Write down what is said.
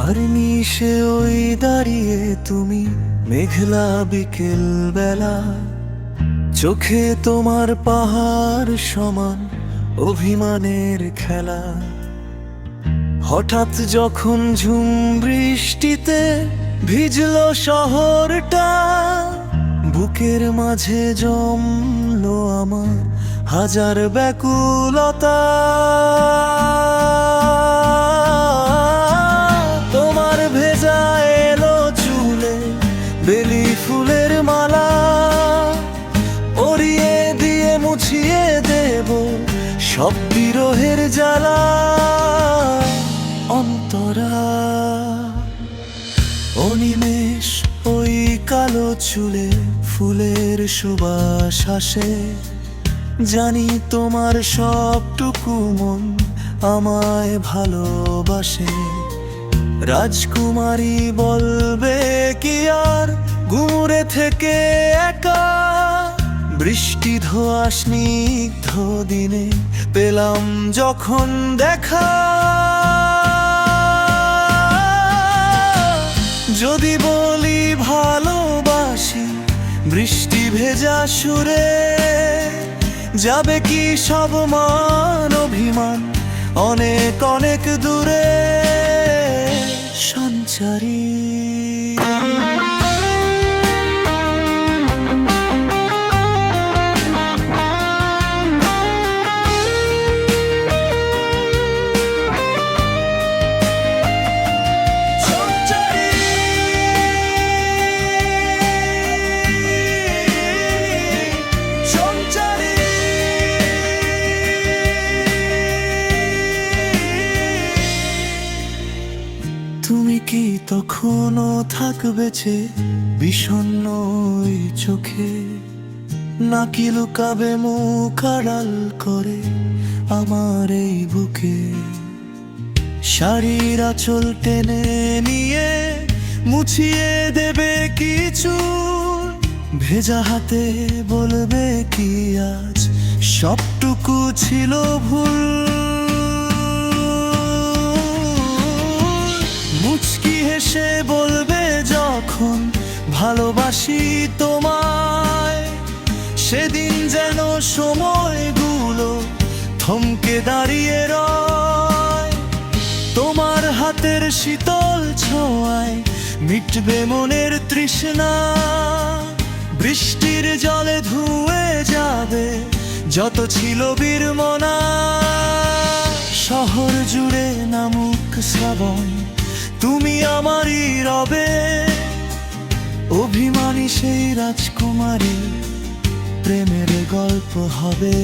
আর নিশে ওই দাঁড়িয়ে তুমি মেঘলা বিকেল বেলা, চোখে তোমার পাহাড় সমান অভিমানের খেলা। হঠাৎ যখন ঝুম বৃষ্টিতে ভিজল শহরটা, বুকের মাঝে জমলো আমার হাজার ব্যাকুলতা। তোমার ভেজা এলো চুলে বেলি ফুলের মালা, পরিয়ে দিয়ে মুছিয়ে দেব সব বিরহের জ্বালা। অন্তরা অনিমেষ ওই কালো চুলে ফুলের সুবাস আসে, জানি তোমার সবটুকু মন আমায় ভালোবাসে। রাজকুমারী বলবে কি আর ঘুরে থেকে একা, বৃষ্টি ধোয়া স্নিগ্ধ দিনে পেলাম যখন দেখা। যদি বলি ভালোবাসি বৃষ্টি ভেজা সুরে, যাবে কি সব মান অভিমান অনেক অনেক দূরে। সঞ্চারী তুমি কি তখনও থাকবে যে বিষণ্ণ ওই চোখে, নাকি লুকাবে মুখ আড়াল করে আমার এই বুকে? শাড়ির আঁচল টেনে নিয়ে মুছিয়ে দেবে কিছু, ভেজা হাতে বলবে কি আজ সবটুকু ছিল ভুল। মুচকি হেসে বলবে যখন ভালোবাসি তোমায়, সেদিন যেন সময়গুলো থমকে দাঁড়িয়ে রয়। তোমার হাতের শীতল ছোঁয়ায় মিটবে মনের তৃষ্ণা, বৃষ্টির জলে ধুয়ে যাবে যত ছিল বীরমনা। শহর জুড়ে নামুক শ্রাবণ, তুমি আমারই রবে, অভিমানী সেই রাজকুমারী প্রেমের গল্প হবে।